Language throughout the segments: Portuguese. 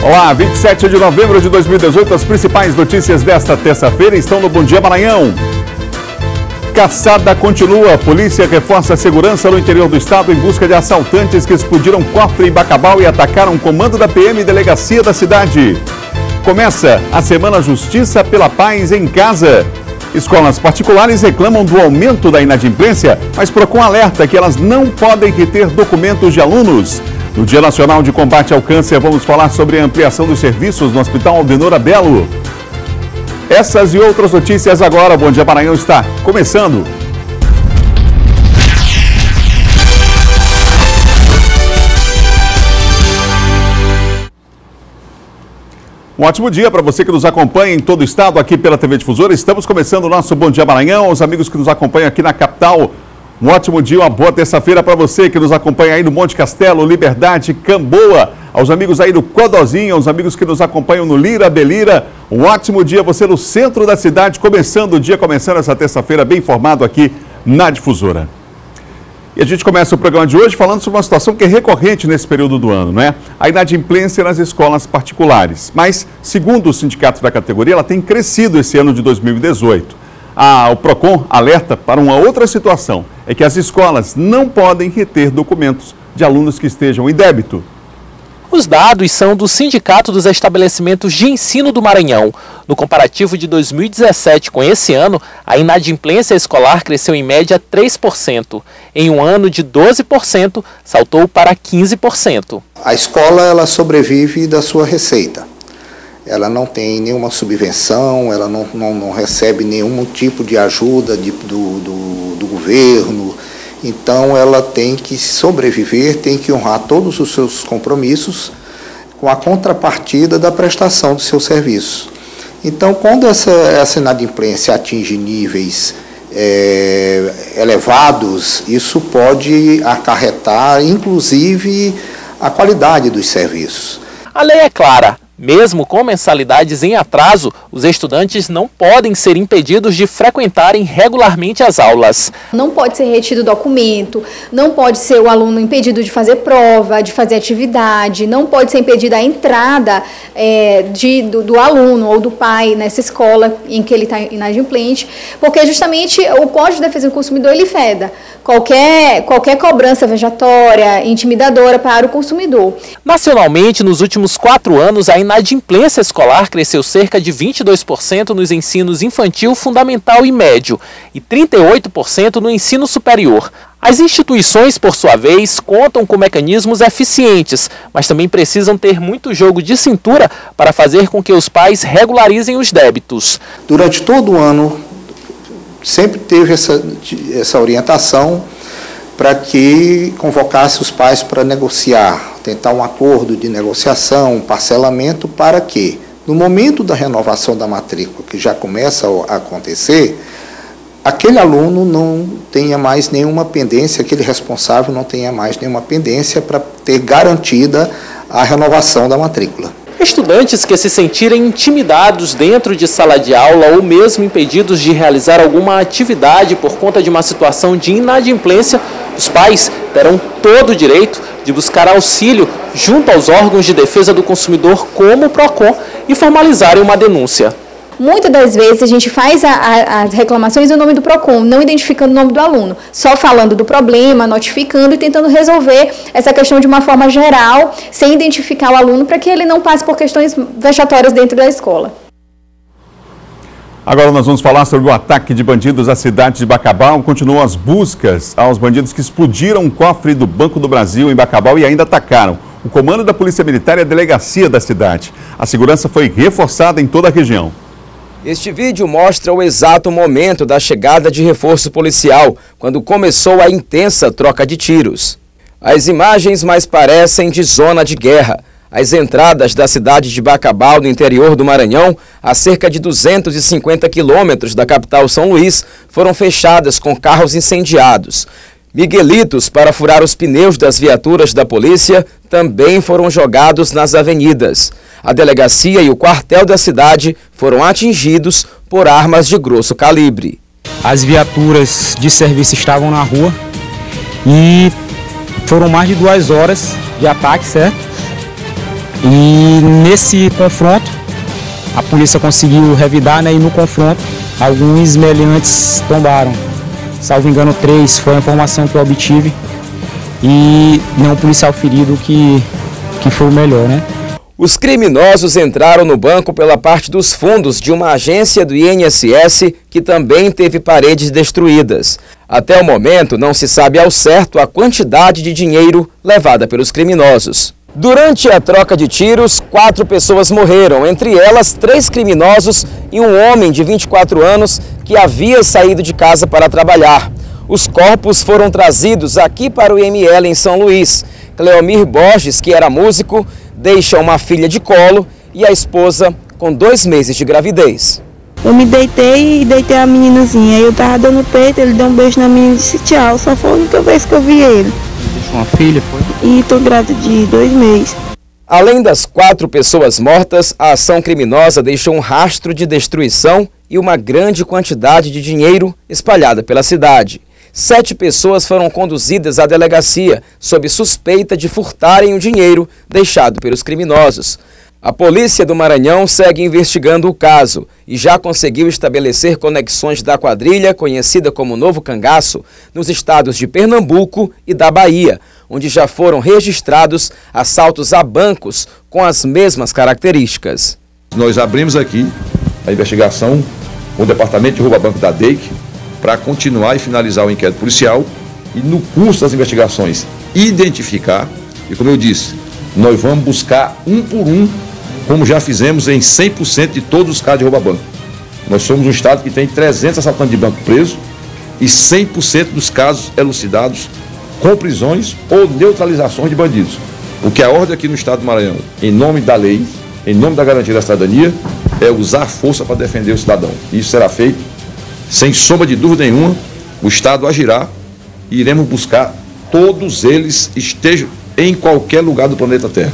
Olá, 27 de novembro de 2018, as principais notícias desta terça-feira estão no Bom Dia Maranhão. Caçada continua, polícia reforça a segurança no interior do estado em busca de assaltantes que explodiram cofre em Bacabal e atacaram o comando da PM e delegacia da cidade. Começa a Semana Justiça pela Paz em Casa. Escolas particulares reclamam do aumento da inadimplência, mas Procon alerta que elas não podem reter documentos de alunos. No Dia Nacional de Combate ao Câncer, vamos falar sobre a ampliação dos serviços no Hospital Aldenora Belo. Essas e outras notícias agora. Bom Dia Maranhão está começando. Um ótimo dia para você que nos acompanha em todo o estado, aqui pela TV Difusora. Estamos começando o nosso Bom Dia Maranhão. Os amigos que nos acompanham aqui na capital, um ótimo dia, uma boa terça-feira para você que nos acompanha aí no Monte Castelo, Liberdade, Camboa. Aos amigos aí do Codozinho, aos amigos que nos acompanham no Lira, Belira. Um ótimo dia, você no centro da cidade, começando o dia, começando essa terça-feira bem informado aqui na Difusora. E a gente começa o programa de hoje falando sobre uma situação que é recorrente nesse período do ano, não é? A inadimplência nas escolas particulares. Mas, segundo o sindicato da categoria, ela tem crescido esse ano de 2018. O Procon alerta para uma outra situação, é que as escolas não podem reter documentos de alunos que estejam em débito. Os dados são do Sindicato dos Estabelecimentos de Ensino do Maranhão. No comparativo de 2017 com esse ano, a inadimplência escolar cresceu em média 3%. Em um ano de 12%, saltou para 15%. A escola ela sobrevive da sua receita. Ela não tem nenhuma subvenção, ela não recebe nenhum tipo de ajuda do governo. Então, ela tem que sobreviver, tem que honrar todos os seus compromissos com a contrapartida da prestação do seu serviço. Então, quando essa inadimplência atinge níveis elevados, isso pode acarretar, inclusive, a qualidade dos serviços. A lei é clara. Mesmo com mensalidades em atraso, os estudantes não podem ser impedidos de frequentarem regularmente as aulas. Não pode ser retido documento, não pode ser o aluno impedido de fazer prova, de fazer atividade, não pode ser impedida a entrada do aluno ou do pai nessa escola em que ele está inadimplente, porque justamente o Código de Defesa do Consumidor ele veda qualquer cobrança vejatória, intimidadora para o consumidor. Nacionalmente, nos últimos 4 anos, a inadimplência escolar cresceu cerca de 22% nos ensinos infantil, fundamental e médio e 38% no ensino superior. As instituições, por sua vez, contam com mecanismos eficientes, mas também precisam ter muito jogo de cintura para fazer com que os pais regularizem os débitos. Durante todo o ano, sempre teve essa orientação para que convocasse os pais para negociar, tentar um acordo de negociação, um parcelamento, para que, no momento da renovação da matrícula, que já começa a acontecer, aquele aluno não tenha mais nenhuma pendência, aquele responsável não tenha mais nenhuma pendência para ter garantida a renovação da matrícula. Estudantes que se sentirem intimidados dentro de sala de aula ou mesmo impedidos de realizar alguma atividade por conta de uma situação de inadimplência, os pais terão todo o direito de buscar auxílio junto aos órgãos de defesa do consumidor como o Procon e formalizarem uma denúncia. Muitas das vezes a gente faz as reclamações em nome do Procon, não identificando o nome do aluno, só falando do problema, notificando e tentando resolver essa questão de uma forma geral, sem identificar o aluno, para que ele não passe por questões vexatórias dentro da escola. Agora nós vamos falar sobre o ataque de bandidos à cidade de Bacabal. Continuam as buscas aos bandidos que explodiram um cofre do Banco do Brasil em Bacabal e ainda atacaram o comando da Polícia Militar e a delegacia da cidade. A segurança foi reforçada em toda a região. Este vídeo mostra o exato momento da chegada de reforço policial, quando começou a intensa troca de tiros. As imagens mais parecem de zona de guerra. As entradas da cidade de Bacabal, no interior do Maranhão, a cerca de 250 quilômetros da capital São Luís, foram fechadas com carros incendiados. Miguelitos para furar os pneus das viaturas da polícia também foram jogados nas avenidas. A delegacia e o quartel da cidade foram atingidos por armas de grosso calibre. As viaturas de serviço estavam na rua e foram mais de 2 horas de ataque, certo? E nesse confronto, a polícia conseguiu revidar, né? E no confronto, alguns meliantes tombaram. Salvo engano, 3 foi a informação que eu obtive. E nenhum policial ferido, que foi o melhor, né? Os criminosos entraram no banco pela parte dos fundos de uma agência do INSS que também teve paredes destruídas. Até o momento, não se sabe ao certo a quantidade de dinheiro levada pelos criminosos. Durante a troca de tiros, 4 pessoas morreram, entre elas 3 criminosos e um homem de 24 anos que havia saído de casa para trabalhar. Os corpos foram trazidos aqui para o IML em São Luís. Cleomir Borges, que era músico, deixa uma filha de colo e a esposa com 2 meses de gravidez. Eu me deitei e deitei a meninazinha. Aí eu tava dando peito, ele deu um beijo na menina e disse tchau. Só foi a única vez que eu vi ele. Deixou uma filha, foi? E tô grávida de 2 meses. Além das 4 pessoas mortas, a ação criminosa deixou um rastro de destruição e uma grande quantidade de dinheiro espalhada pela cidade. 7 pessoas foram conduzidas à delegacia sob suspeita de furtarem o dinheiro deixado pelos criminosos. A polícia do Maranhão segue investigando o caso e já conseguiu estabelecer conexões da quadrilha, conhecida como Novo Cangaço, nos estados de Pernambuco e da Bahia, onde já foram registrados assaltos a bancos com as mesmas características. Nós abrimos aqui a investigação com o Departamento de Roubo a Banco da DEIC para continuar e finalizar o inquérito policial e, no curso das investigações, identificar, e como eu disse, nós vamos buscar um por um, como já fizemos em 100% de todos os casos de roubo a banco. Nós somos um estado que tem 300 assaltantes de banco presos e 100% dos casos elucidados com prisões ou neutralizações de bandidos. Porque a ordem aqui no estado do Maranhão, em nome da lei, em nome da garantia da cidadania, é usar força para defender o cidadão. Isso será feito, sem sombra de dúvida nenhuma, o estado agirá e iremos buscar todos eles estejam em qualquer lugar do planeta Terra.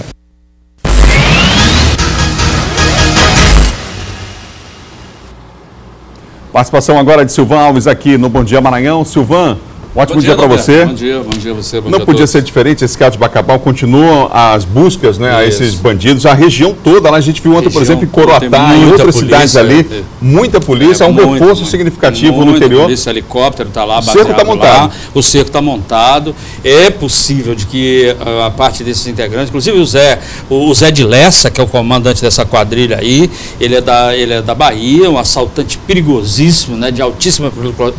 Participação agora de Silvan Alves aqui no Bom Dia Maranhão. Silvan, ótimo dia para você. Bom dia você. Bom Não dia podia ser diferente, esse caso de Bacabal, continuam as buscas, né, a esses bandidos, a região toda, lá a gente viu ontem, por exemplo, em Coroatá, em outras cidades ali, muita polícia, um reforço significativo no interior. Polícia, helicóptero está lá, o cerco está montado. O cerco está montado, é possível de que a parte desses integrantes, inclusive o Zé de Lessa, que é o comandante dessa quadrilha aí, ele é da Bahia, um assaltante perigosíssimo, né, de altíssima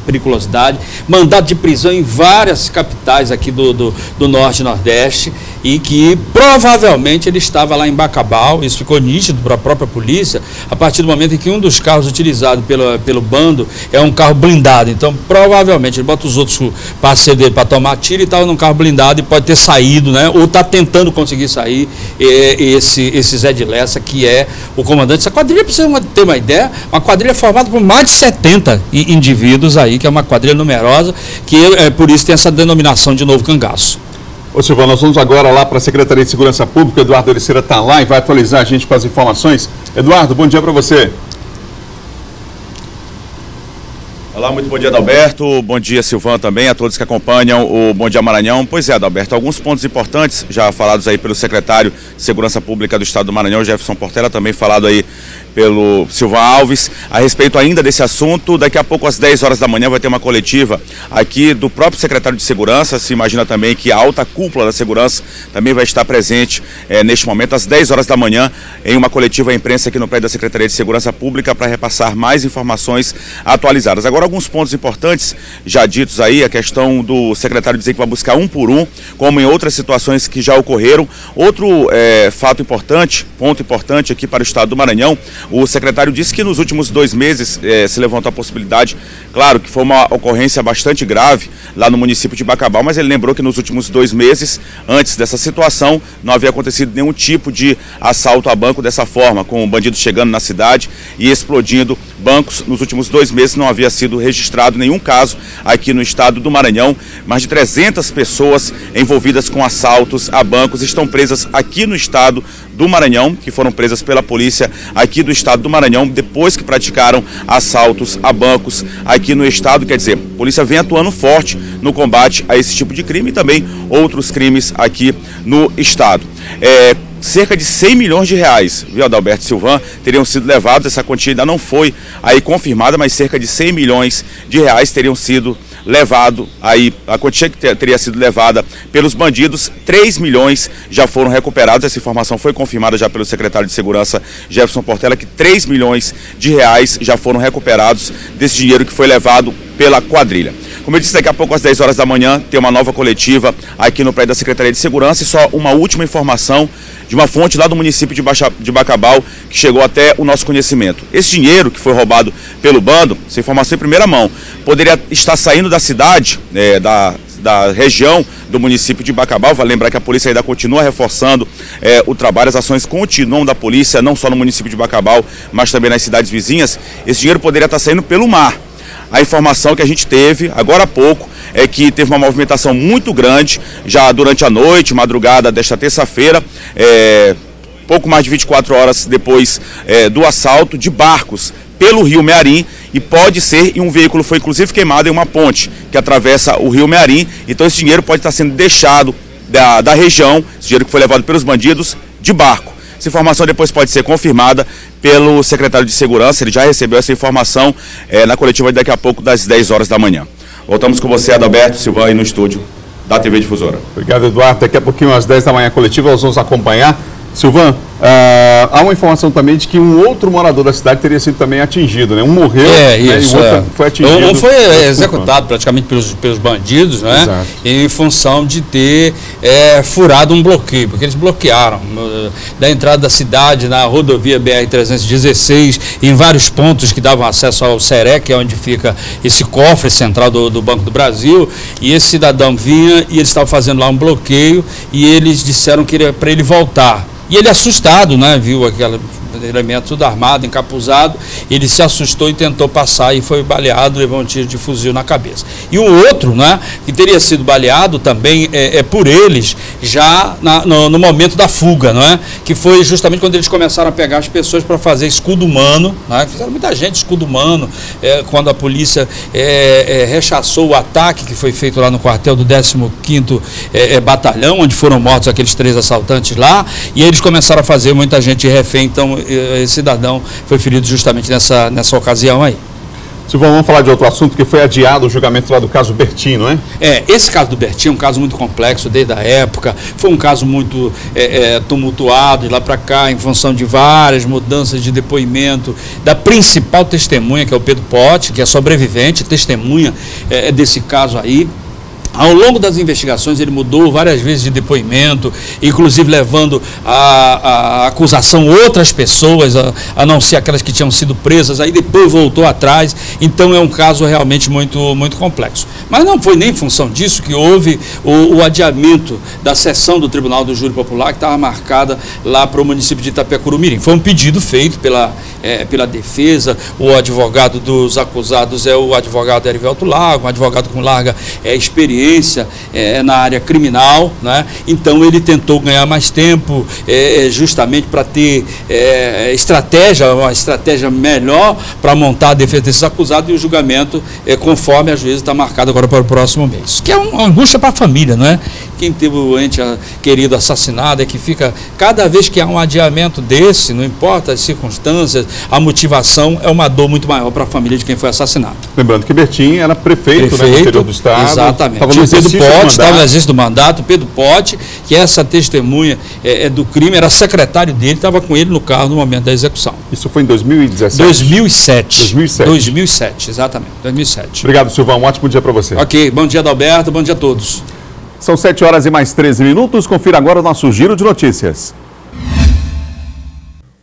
periculosidade, mandado de prisão em várias capitais aqui do Norte e Nordeste, e que provavelmente ele estava lá em Bacabal. Isso ficou nítido para a própria polícia a partir do momento em que um dos carros utilizados pelo bando é um carro blindado. Então provavelmente ele bota os outros parceiros dele para tomar tiro e estava num carro blindado e pode ter saído, né? Ou está tentando conseguir sair esse Zé de Lessa, que é o comandante. Essa quadrilha, para você ter uma ideia, uma quadrilha formada por mais de 70 indivíduos aí, que é uma quadrilha numerosa, que por isso tem essa denominação de Novo Cangaço. Ô Silvano, nós vamos agora lá para a Secretaria de Segurança Pública. Eduardo Oliceira está lá e vai atualizar a gente com as informações. Eduardo, bom dia para você. Olá, muito bom dia, Adalberto. Bom dia, Silvan, também, a todos que acompanham o Bom Dia Maranhão. Pois é, Adalberto, alguns pontos importantes já falados aí pelo secretário de Segurança Pública do Estado do Maranhão, Jefferson Portela, também falado aí pelo Silvan Alves, a respeito ainda desse assunto. Daqui a pouco, às 10 horas da manhã, vai ter uma coletiva aqui do próprio secretário de Segurança. Se imagina também que a alta cúpula da segurança também vai estar presente neste momento, às 10 horas da manhã, em uma coletiva à imprensa aqui no prédio da Secretaria de Segurança Pública, para repassar mais informações atualizadas. Agora, alguns pontos importantes já ditos aí, a questão do secretário dizer que vai buscar um por um, como em outras situações que já ocorreram. Outro ponto importante aqui para o Estado do Maranhão, o secretário disse que nos últimos 2 meses se levantou a possibilidade, claro que foi uma ocorrência bastante grave lá no município de Bacabal, mas ele lembrou que nos últimos 2 meses, antes dessa situação, não havia acontecido nenhum tipo de assalto a banco dessa forma, com bandidos chegando na cidade e explodindo bancos. Nos últimos 2 meses não havia sido registrado nenhum caso aqui no estado do Maranhão. Mais de 300 pessoas envolvidas com assaltos a bancos estão presas aqui no estado do Maranhão, que foram presas pela polícia aqui do estado do Maranhão, depois que praticaram assaltos a bancos aqui no estado. Quer dizer, a polícia vem atuando forte no combate a esse tipo de crime e também outros crimes aqui no estado. cerca de 100 milhões de reais, viu, Adalberto Silvan, teriam sido levados. Essa quantia ainda não foi aí confirmada, mas cerca de 100 milhões de reais teriam sido levado aí, a quantia que teria sido levada pelos bandidos. 3 milhões já foram recuperados. Essa informação foi confirmada já pelo secretário de Segurança, Jefferson Portela, que 3 milhões de reais já foram recuperados desse dinheiro que foi levado pela quadrilha. Como eu disse, daqui a pouco às 10 horas da manhã tem uma nova coletiva aqui no prédio da Secretaria de Segurança. E só uma última informação de uma fonte lá do município de Bacabal que chegou até o nosso conhecimento. Esse dinheiro que foi roubado pelo bando, essa informação em primeira mão, poderia estar saindo da cidade, da região do município de Bacabal. Vale lembrar que a polícia ainda continua reforçando o trabalho, as ações continuam da polícia, não só no município de Bacabal, mas também nas cidades vizinhas. Esse dinheiro poderia estar saindo pelo mar. A informação que a gente teve agora há pouco é que teve uma movimentação muito grande já durante a noite, madrugada desta terça-feira, pouco mais de 24 horas depois do assalto, de barcos pelo Rio Mearim, e pode ser, e um veículo foi inclusive queimado em uma ponte que atravessa o Rio Mearim. Então esse dinheiro pode estar sendo deixado da região, esse dinheiro que foi levado pelos bandidos, de barco. Essa informação depois pode ser confirmada pelo secretário de Segurança. Ele já recebeu essa informação na coletiva daqui a pouco, das 10 horas da manhã. Voltamos com você, Adalberto Silvan, aí no estúdio da TV Difusora. Obrigado, Eduardo. Daqui a pouquinho, às 10 da manhã, a coletiva, nós vamos acompanhar. Silvan, há uma informação também de que um outro morador da cidade teria sido também atingido, né? Um morreu, né? Isso, e o outro foi atingido. Um foi executado praticamente pelos bandidos, né? Exato. Em função de ter furado um bloqueio, porque eles bloquearam da entrada da cidade na rodovia BR-316, em vários pontos que davam acesso ao SERE, que é onde fica esse cofre central do Banco do Brasil, e esse cidadão vinha e eles estavam fazendo lá um bloqueio, e eles disseram que era para ele voltar. E ele, assustado, né, viu aquele elemento tudo armado, encapuzado, ele se assustou e tentou passar e foi baleado, levou um tiro de fuzil na cabeça. E o outro, né, que teria sido baleado também por eles já no momento da fuga, não é? Que foi justamente quando eles começaram a pegar as pessoas para fazer escudo humano, né? Fizeram muita gente escudo humano, quando a polícia rechaçou o ataque que foi feito lá no quartel do 15º Batalhão, onde foram mortos aqueles 3 assaltantes lá, e eles começaram a fazer muita gente refém. Então esse cidadão foi ferido justamente nessa ocasião aí. Silvão, vamos falar de outro assunto, que foi adiado o julgamento lá do caso Bertin, não é? Esse caso do Bertin é um caso muito complexo desde a época, foi um caso muito tumultuado de lá para cá, em função de várias mudanças de depoimento da principal testemunha, que é o Pedro Pote, que é sobrevivente, testemunha desse caso aí. Ao longo das investigações ele mudou várias vezes de depoimento, inclusive levando a acusação outras pessoas, a não ser aquelas que tinham sido presas, aí depois voltou atrás. Então é um caso realmente muito, muito complexo. Mas não foi nem em função disso que houve o adiamento da sessão do Tribunal do Júri Popular, que estava marcada lá para o município de Itapecuru-Mirim. Foi um pedido feito pela defesa. O advogado dos acusados é o advogado Erivelto Lago, um advogado com larga experiência na área criminal, né? Então ele tentou ganhar mais tempo justamente para ter uma estratégia melhor para montar a defesa desses acusados, e o julgamento, conforme a juíza, está marcado agora para o próximo mês. Que é uma angústia para a família, não é? Quem teve o ente querido assassinado é que fica, cada vez que há um adiamento desse, não importa as circunstâncias, a motivação é uma dor muito maior para a família de quem foi assassinado. Lembrando que Bertin era prefeito né, no interior do estado. Exatamente. O Pedro Pote estava no exercício do mandato. Pedro Pote, que essa testemunha do crime, era secretário dele, estava com ele no carro no momento da execução. Isso foi em 2017? 2007, exatamente, 2007. Obrigado, Silvão, um ótimo dia para você. Ok, bom dia, Adalberto, bom dia a todos. São 7 horas e mais 13 minutos, confira agora o nosso giro de notícias.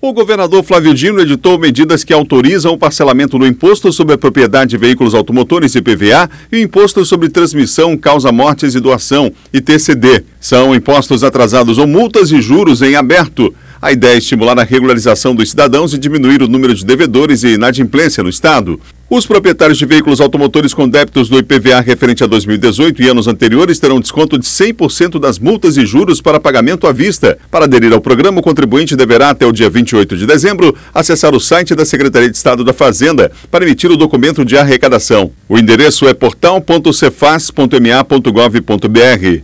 O governador Flávio Dino editou medidas que autorizam o parcelamento do Imposto sobre a Propriedade de Veículos Automotores, IPVA, e o Imposto sobre Transmissão, Causa-Mortes e Doação, ITCD. São impostos atrasados ou multas e juros em aberto. A ideia é estimular a regularização dos cidadãos e diminuir o número de devedores e inadimplência no Estado. Os proprietários de veículos automotores com débitos do IPVA referente a 2018 e anos anteriores terão desconto de 100% das multas e juros para pagamento à vista. Para aderir ao programa, o contribuinte deverá, até o dia 28 de dezembro, acessar o site da Secretaria de Estado da Fazenda para emitir o documento de arrecadação. O endereço é portal.cefaz.ma.gov.br.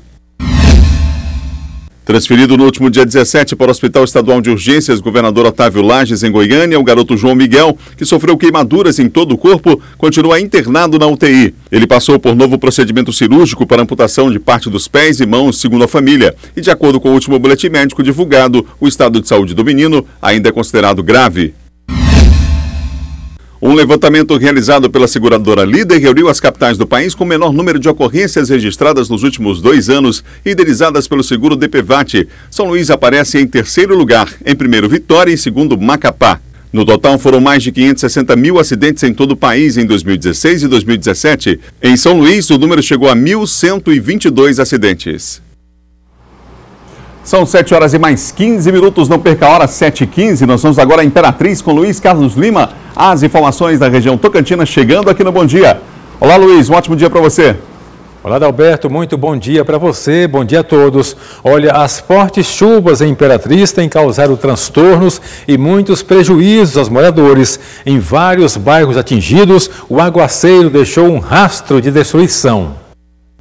Transferido no último dia 17 para o Hospital Estadual de Urgências Governador Otávio Lages, em Goiânia, o garoto João Miguel, que sofreu queimaduras em todo o corpo, continua internado na UTI. Ele passou por novo procedimento cirúrgico para amputação de parte dos pés e mãos, segundo a família. E de acordo com o último boletim médico divulgado, o estado de saúde do menino ainda é considerado grave. Um levantamento realizado pela seguradora Líder reuniu as capitais do país com o menor número de ocorrências registradas nos últimos 2 anos e idealizadas pelo seguro DPVAT. São Luís aparece em terceiro lugar, em primeiro Vitória e em segundo Macapá. No total, foram mais de 560 mil acidentes em todo o país em 2016 e 2017. Em São Luís, o número chegou a 1.122 acidentes. São 7 horas e mais 15 minutos, não perca a hora, 7h15. Nós vamos agora à Imperatriz com Luiz Carlos Lima. As informações da região Tocantina chegando aqui no Bom Dia. Olá, Luiz, um ótimo dia para você. Olá, Adalberto, muito bom dia para você, bom dia a todos. Olha, as fortes chuvas em Imperatriz têm causado transtornos e muitos prejuízos aos moradores. Em vários bairros atingidos, o aguaceiro deixou um rastro de destruição.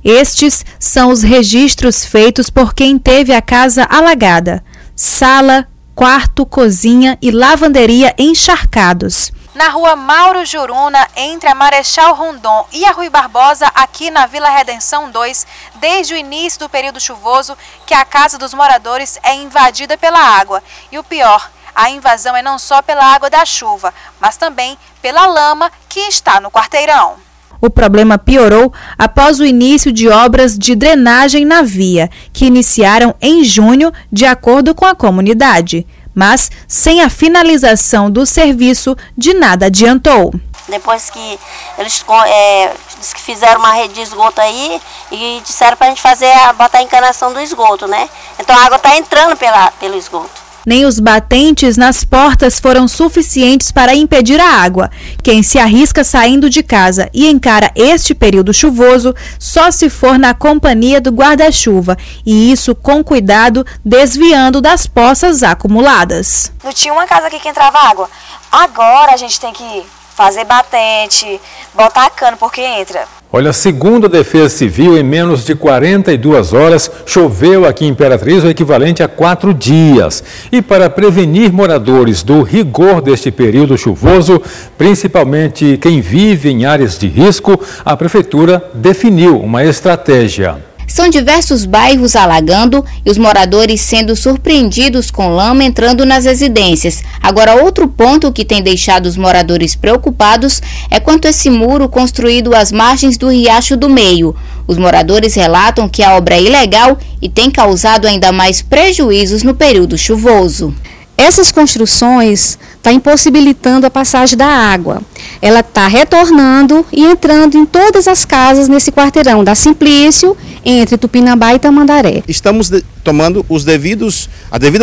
Estes são os registros feitos por quem teve a casa alagada. Sala, quarto, cozinha e lavanderia encharcados. Na rua Mauro Juruna, entre a Marechal Rondon e a Rui Barbosa, aqui na Vila Redenção 2, desde o início do período chuvoso, que a casa dos moradores é invadida pela água. E o pior, a invasão é não só pela água da chuva, mas também pela lama que está no quarteirão. O problema piorou após o início de obras de drenagem na via, que iniciaram em junho, de acordo com a comunidade. Mas, sem a finalização do serviço, de nada adiantou. Depois que eles fizeram uma rede de esgoto aí e disseram para a gente botar a encanação do esgoto, né? Então a água está entrando pelo esgoto. Nem os batentes nas portas foram suficientes para impedir a água. Quem se arrisca saindo de casa e encara este período chuvoso só se for na companhia do guarda-chuva, e isso com cuidado, desviando das poças acumuladas. Não tinha uma casa aqui que entrava água. Agora a gente tem que fazer batente, botar cano porque entra. Olha, segundo a Defesa Civil, em menos de 42 horas, choveu aqui em Imperatriz o equivalente a 4 dias. E para prevenir moradores do rigor deste período chuvoso, principalmente quem vive em áreas de risco, a Prefeitura definiu uma estratégia. São diversos bairros alagando e os moradores sendo surpreendidos com lama entrando nas residências. Agora, outro ponto que tem deixado os moradores preocupados é quanto a esse muro construído às margens do Riacho do Meio. Os moradores relatam que a obra é ilegal e tem causado ainda mais prejuízos no período chuvoso. Essas construções estão impossibilitando a passagem da água. Ela está retornando e entrando em todas as casas nesse quarteirão da Simplício, entre Tupinambá e Tamandaré. Estamos tomando as devidas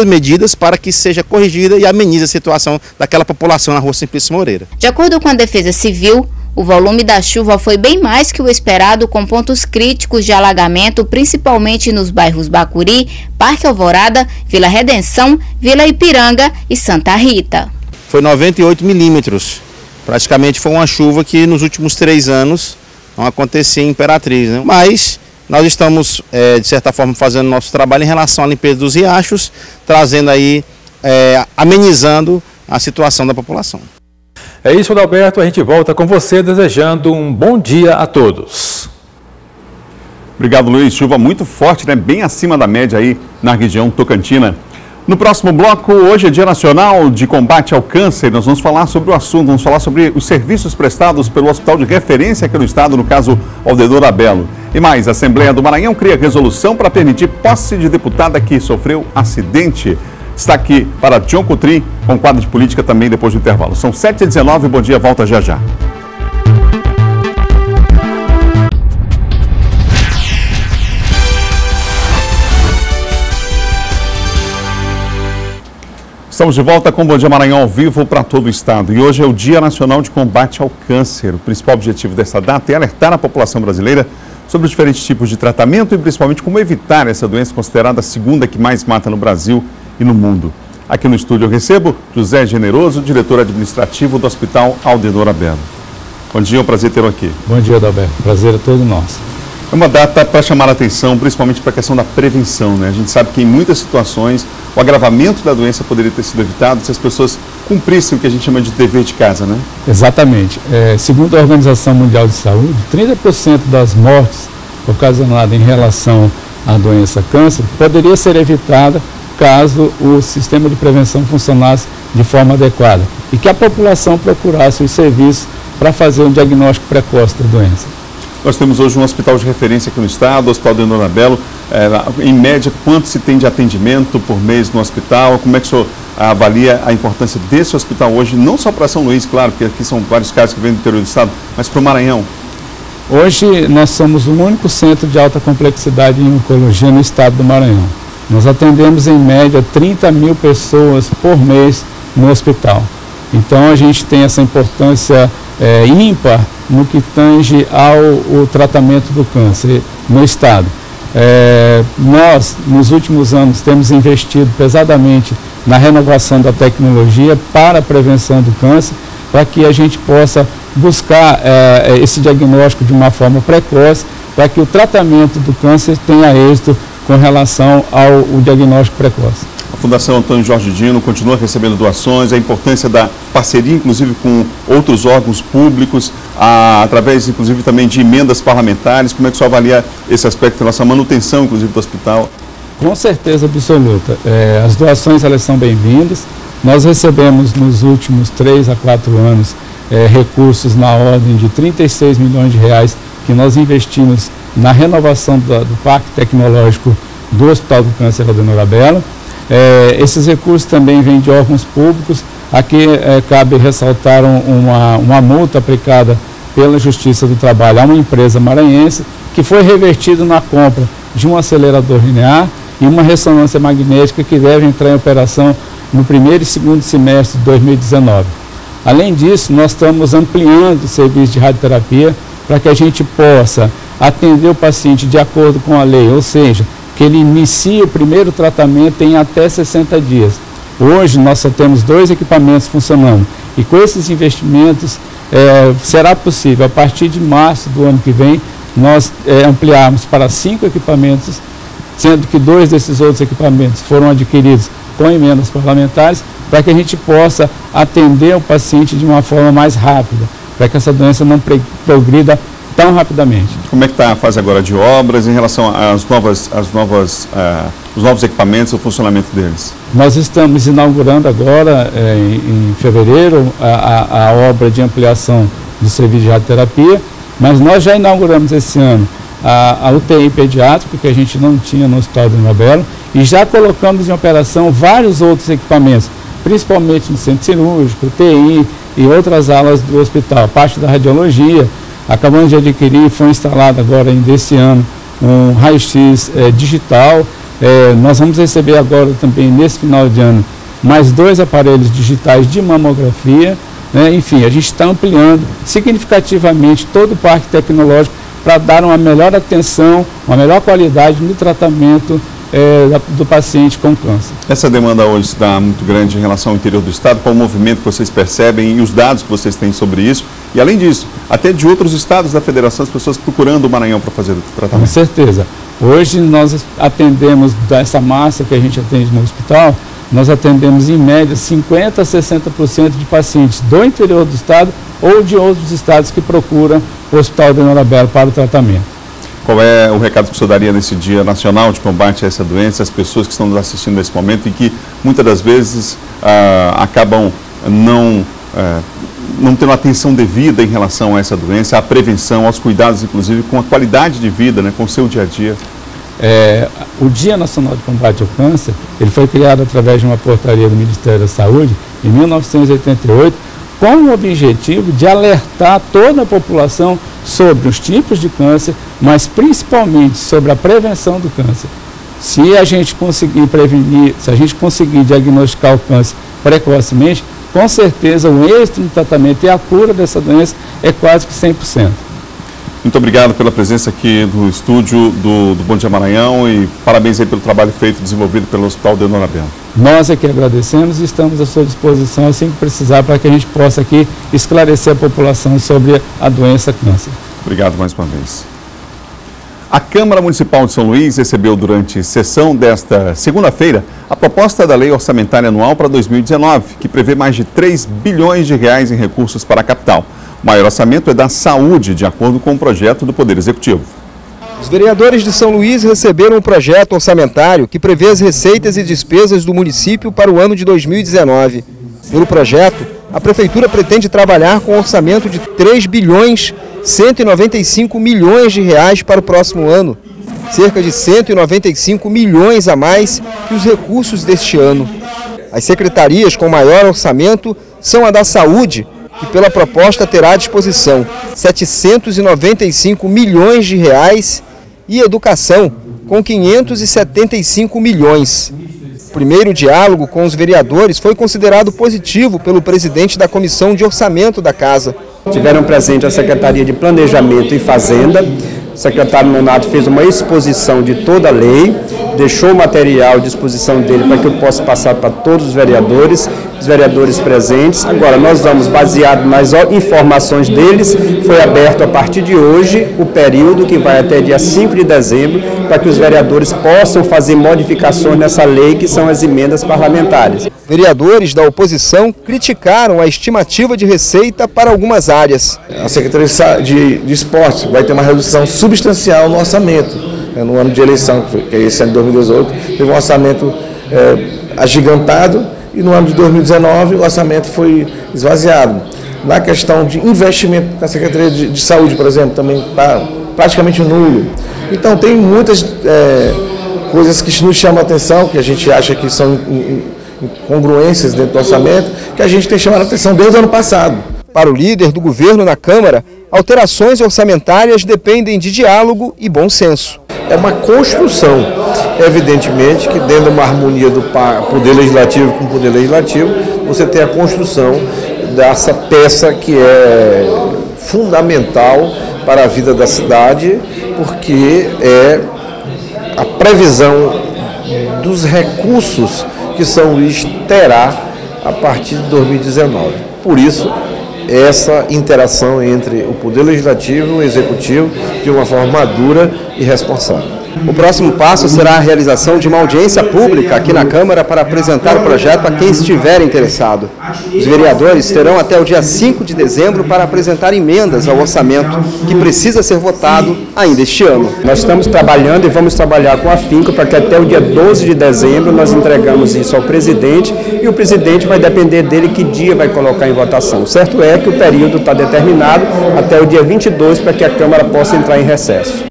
medidas para que seja corrigida e amenize a situação daquela população na rua Simplício Moreira. De acordo com a Defesa Civil, o volume da chuva foi bem mais que o esperado, com pontos críticos de alagamento, principalmente nos bairros Bacuri, Parque Alvorada, Vila Redenção, Vila Ipiranga e Santa Rita. Foi 98 milímetros. Praticamente foi uma chuva que nos últimos 3 anos não acontecia em Imperatriz, né? Mas nós estamos, de certa forma, fazendo nosso trabalho em relação à limpeza dos riachos, trazendo aí, amenizando a situação da população. É isso, Adalberto. A gente volta com você desejando um bom dia a todos. Obrigado, Luiz. Chuva muito forte, né? Bem acima da média aí na região Tocantina. No próximo bloco, hoje é Dia Nacional de Combate ao Câncer. Nós vamos falar sobre o assunto, vamos falar sobre os serviços prestados pelo hospital de referência aqui no estado, no caso Aldeodoro Abelo. E mais, a Assembleia do Maranhão cria resolução para permitir posse de deputada que sofreu acidente. Está aqui para John Coutrin, com quadro de política também depois do intervalo. São 7h19, bom dia, volta já já. Estamos de volta com o Bom Dia Maranhão ao vivo para todo o estado. E hoje é o Dia Nacional de Combate ao Câncer. O principal objetivo dessa data é alertar a população brasileira sobre os diferentes tipos de tratamento e principalmente como evitar essa doença considerada a segunda que mais mata no Brasil e no mundo. Aqui no estúdio eu recebo José Generoso, diretor administrativo do Hospital Aldeodoro Abelo. Bom dia, é um prazer tê-lo aqui. Bom dia, Adalberto. Prazer é todo nosso. É uma data para chamar a atenção, principalmente para a questão da prevenção, né? A gente sabe que em muitas situações o agravamento da doença poderia ter sido evitado se as pessoas cumprissem o que a gente chama de dever de casa, né? Exatamente. Segundo a Organização Mundial de Saúde, 30% das mortes ocasionadas em relação à doença câncer poderia ser evitada caso o sistema de prevenção funcionasse de forma adequada e que a população procurasse os serviços para fazer um diagnóstico precoce da doença. Nós temos hoje um hospital de referência aqui no estado, o Hospital Leonora Belo. Em média, quanto se tem de atendimento por mês no hospital? Como é que o senhor avalia a importância desse hospital hoje, não só para São Luís, claro, porque aqui são vários casos que vêm do interior do estado, mas para o Maranhão? Hoje nós somos o único centro de alta complexidade em oncologia no estado do Maranhão. Nós atendemos em média 30 mil pessoas por mês no hospital. Então a gente tem essa importância ímpar no que tange ao tratamento do câncer no estado. Nós, nos últimos anos, temos investido pesadamente na renovação da tecnologia para a prevenção do câncer, para que a gente possa buscar esse diagnóstico de uma forma precoce, para que o tratamento do câncer tenha êxito com relação ao diagnóstico precoce. A Fundação Antônio Jorge Dino continua recebendo doações, a importância da parceria, inclusive, com outros órgãos públicos, através, inclusive, também de emendas parlamentares. Como é que o senhor avalia esse aspecto em relação à manutenção, inclusive, do hospital? Com certeza absoluta. As doações, elas são bem-vindas. Nós recebemos, nos últimos 3 a 4 anos, recursos na ordem de 36 milhões de reais que nós investimos na renovação do Parque Tecnológico do Hospital do Câncer Leonora Belo. Esses recursos também vêm de órgãos públicos. Aqui cabe ressaltar uma multa aplicada pela Justiça do Trabalho a uma empresa maranhense, que foi revertido na compra de um acelerador linear e uma ressonância magnética que deve entrar em operação no primeiro e segundo semestre de 2019. Além disso, nós estamos ampliando o serviço de radioterapia para que a gente possa atender o paciente de acordo com a lei, ou seja, que ele inicie o primeiro tratamento em até 60 dias. Hoje nós só temos 2 equipamentos funcionando e com esses investimentos será possível, a partir de março do ano que vem, nós ampliarmos para 5 equipamentos, sendo que 2 desses outros equipamentos foram adquiridos com emendas parlamentares, para que a gente possa atender o paciente de uma forma mais rápida, para que essa doença não progrida tão rapidamente. Como é que está a fase agora de obras em relação os novos equipamentos, o funcionamento deles? Nós estamos inaugurando agora, em fevereiro, a obra de ampliação do serviço de radioterapia, mas nós já inauguramos esse ano a UTI pediátrica, que a gente não tinha no Hospital do Leonora Belo, e já colocamos em operação vários outros equipamentos, principalmente no centro cirúrgico, UTI e outras alas do hospital, a parte da radiologia. Acabamos de adquirir, foi instalado agora desse ano, um raio-x digital. Nós vamos receber agora também, nesse final de ano, mais 2 aparelhos digitais de mamografia. Enfim, a gente está ampliando significativamente todo o parque tecnológico para dar uma melhor atenção, uma melhor qualidade no tratamento do paciente com câncer. Essa demanda hoje está muito grande em relação ao interior do estado, qual o movimento que vocês percebem e os dados que vocês têm sobre isso? E além disso, até de outros estados da federação, as pessoas procurando o Maranhão para fazer o tratamento? Com certeza. Hoje nós atendemos, dessa massa que a gente atende no hospital, nós atendemos em média 50% a 60% de pacientes do interior do estado ou de outros estados que procuram o Hospital do Leonora Belo para o tratamento. Qual é o recado que o senhor daria nesse Dia Nacional de Combate a essa doença, as pessoas que estão nos assistindo nesse momento e que muitas das vezes acabam não tendo atenção devida em relação a essa doença, à prevenção, aos cuidados, inclusive com a qualidade de vida, né, com o seu dia a dia? O Dia Nacional de Combate ao Câncer, ele foi criado através de uma portaria do Ministério da Saúde em 1988, com o objetivo de alertar toda a população sobre os tipos de câncer, mas principalmente sobre a prevenção do câncer. Se a gente conseguir prevenir, se a gente conseguir diagnosticar o câncer precocemente, com certeza o êxito no tratamento e a cura dessa doença é quase que 100%. Muito obrigado pela presença aqui no estúdio do Bom Dia Maranhão e parabéns aí pelo trabalho feito e desenvolvido pelo Hospital Leonora Belo. Nós aqui agradecemos e estamos à sua disposição assim que precisar para que a gente possa aqui esclarecer a população sobre a doença câncer. Obrigado mais uma vez. A Câmara Municipal de São Luís recebeu durante sessão desta segunda-feira a proposta da Lei Orçamentária Anual para 2019, que prevê mais de 3 bilhões de reais em recursos para a capital. O maior orçamento é da saúde, de acordo com o projeto do Poder Executivo. Os vereadores de São Luís receberam um projeto orçamentário que prevê as receitas e despesas do município para o ano de 2019. Pelo projeto, a Prefeitura pretende trabalhar com um orçamento de 3 bilhões 195 milhões de reais para o próximo ano, cerca de 195 milhões a mais que os recursos deste ano. As secretarias com maior orçamento são a da Saúde, que pela proposta terá à disposição 795 milhões de reais, e Educação, com 575 milhões. O primeiro diálogo com os vereadores foi considerado positivo pelo presidente da Comissão de Orçamento da Casa. Tiveram presente a Secretaria de Planejamento e Fazenda. O secretário Nonato fez uma exposição de toda a lei, deixou o material à disposição dele para que eu possa passar para todos os vereadores presentes. Agora, nós vamos, baseado nas informações deles, foi aberto a partir de hoje o período que vai até dia 5 de dezembro, para que os vereadores possam fazer modificações nessa lei, que são as emendas parlamentares. Vereadores da oposição criticaram a estimativa de receita para algumas áreas. A Secretaria de Esporte vai ter uma redução substancial no orçamento. No ano de eleição, que é esse ano de 2018, teve um orçamento agigantado, e no ano de 2019 o orçamento foi esvaziado. Na questão de investimento na Secretaria de Saúde, por exemplo, também está praticamente nulo. Então tem muitas coisas que nos chamam a atenção, que a gente acha que são incongruências dentro do orçamento, que a gente tem chamado a atenção desde o ano passado. Para o líder do governo na Câmara, alterações orçamentárias dependem de diálogo e bom senso. É uma construção, evidentemente, que dentro de uma harmonia do Poder Legislativo com o Poder Legislativo, você tem a construção dessa peça que é fundamental para a vida da cidade, porque é a previsão dos recursos que São Luís terá a partir de 2019. Por isso, essa interação entre o Poder Legislativo e o Executivo de uma forma madura e responsável. O próximo passo será a realização de uma audiência pública aqui na Câmara para apresentar o projeto a quem estiver interessado. Os vereadores terão até o dia 5 de dezembro para apresentar emendas ao orçamento, que precisa ser votado ainda este ano. Nós estamos trabalhando e vamos trabalhar com afinco para que até o dia 12 de dezembro nós entregamos isso ao presidente, e o presidente vai depender dele que dia vai colocar em votação. O certo é que o período está determinado até o dia 22 para que a Câmara possa entrar em recesso.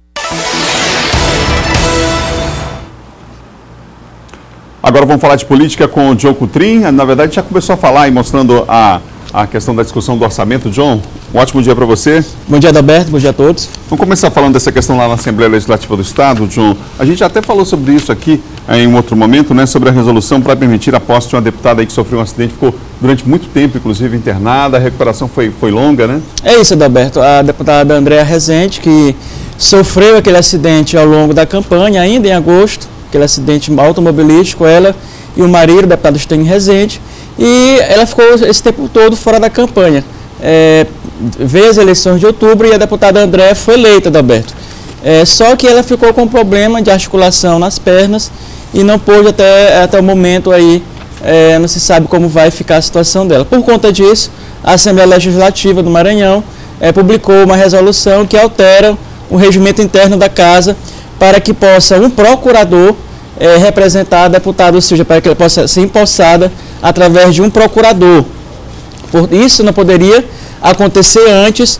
Agora vamos falar de política com o John Coutrin. Na verdade, já começou a falar e mostrando a questão da discussão do orçamento. John, um ótimo dia para você. Bom dia, Adalberto. Bom dia a todos. Vamos começar falando dessa questão lá na Assembleia Legislativa do Estado, John. A gente até falou sobre isso aqui em um outro momento, né? Sobre a resolução para permitir a posse de uma deputada aí que sofreu um acidente, ficou durante muito tempo, inclusive, internada. A recuperação foi longa, né? É isso, Adalberto. A deputada Andréa Rezende, que sofreu aquele acidente ao longo da campanha, ainda em agosto, aquele acidente automobilístico, ela e o marido, o deputado Estênio Rezende, e ela ficou esse tempo todo fora da campanha. Veio as eleições de outubro e a deputada Andréa foi eleita, Adalberto. Só que ela ficou com problema de articulação nas pernas e não pôde até o momento aí, não se sabe como vai ficar a situação dela. Por conta disso, a Assembleia Legislativa do Maranhão publicou uma resolução que altera o regimento interno da Casa para que possa um procurador representar a deputada, ou seja, para que ela possa ser empossada através de um procurador. Isso não poderia acontecer antes,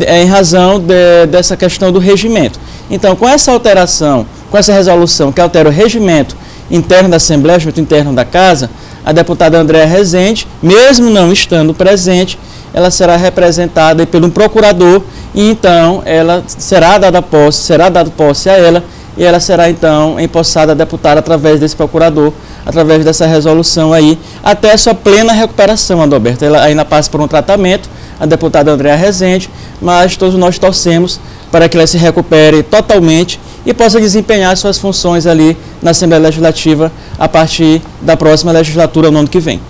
em razão dessa questão do regimento. Então, com essa alteração, com essa resolução que altera o regimento interno da Assembleia, o regimento interno da Casa, a deputada Andréa Rezende, mesmo não estando presente, ela será representada por um procurador e então ela será dado posse a ela e ela será então empossada a deputada através desse procurador, através dessa resolução aí, até a sua plena recuperação, Adalberto. Ela ainda passa por um tratamento, a deputada Andréa Rezende, mas todos nós torcemos para que ela se recupere totalmente e possa desempenhar suas funções ali na Assembleia Legislativa a partir da próxima legislatura no ano que vem.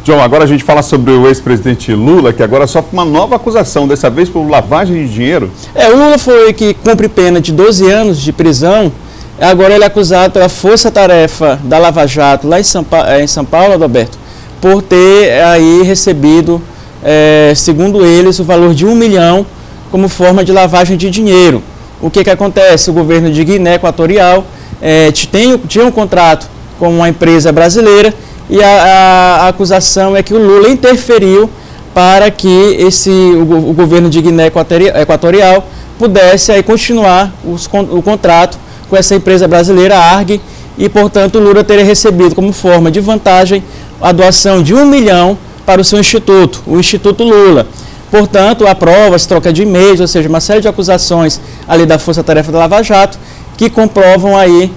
João, agora a gente fala sobre o ex-presidente Lula, que agora sofre uma nova acusação, dessa vez por lavagem de dinheiro. O Lula foi que cumpre pena de 12 anos de prisão. Agora ele é acusado pela força-tarefa da Lava Jato, lá em São Paulo, Adalberto, por ter aí recebido, segundo eles, o valor de 1 milhão como forma de lavagem de dinheiro. O que acontece? O governo de Guiné Equatorial tinha um contrato com uma empresa brasileira e a acusação é que o Lula interferiu para que o governo de Guiné Equatorial pudesse aí continuar o contrato com essa empresa brasileira, a ARG, e, portanto, o Lula teria recebido como forma de vantagem a doação de 1 milhão para o seu instituto, o Instituto Lula. Portanto, há provas, troca de e-mails, ou seja, uma série de acusações ali da Força Tarefa da Lava Jato, que comprovam aí,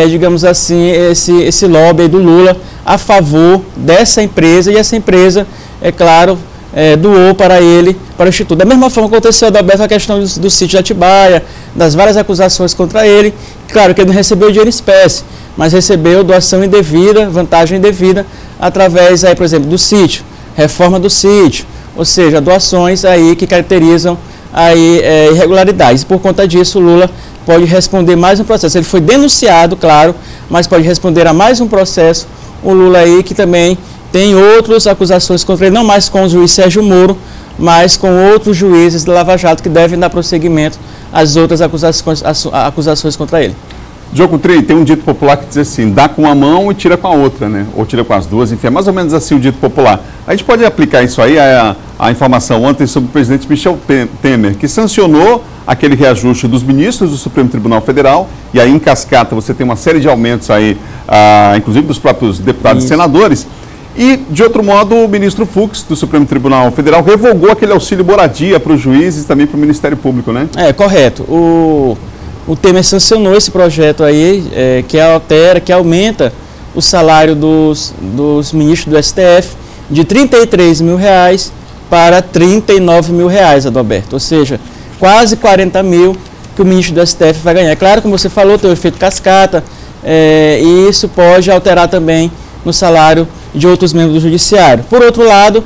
digamos assim, esse lobby do Lula a favor dessa empresa, e essa empresa, é claro, doou para ele, para o Instituto. Da mesma forma que aconteceu, Adalberto, a questão do sítio de Atibaia, das várias acusações contra ele. Claro que ele não recebeu dinheiro em espécie, mas recebeu doação indevida, vantagem indevida, através, aí, por exemplo, do sítio, reforma do sítio, ou seja, doações aí que caracterizam aí, irregularidades. Por conta disso, o Lula pode responder mais um processo. Ele foi denunciado, claro, mas pode responder a mais um processo. O Lula aí que também tem outras acusações contra ele, não mais com o juiz Sérgio Moro, mas com outros juízes da Lava Jato que devem dar prosseguimento às outras acusações contra ele. Diogo Trey, tem um dito popular que diz assim, dá com uma mão e tira com a outra, né? Ou tira com as duas, enfim, é mais ou menos assim o dito popular. A gente pode aplicar isso aí, a informação ontem sobre o presidente Michel Temer, que sancionou aquele reajuste dos ministros do Supremo Tribunal Federal, e aí em cascata você tem uma série de aumentos aí, inclusive dos próprios deputados e senadores. E, de outro modo, o ministro Fux, do Supremo Tribunal Federal, revogou aquele auxílio moradia para os juízes e também para o Ministério Público, né? Correto. O Temer sancionou esse projeto aí, que aumenta o salário dos ministros do STF de R$ 33 mil para R$ 39 mil, Adalberto. Ou seja, quase 40 mil que o ministro do STF vai ganhar. Claro, como você falou, tem o efeito cascata, e isso pode alterar também no salário de outros membros do Judiciário. Por outro lado,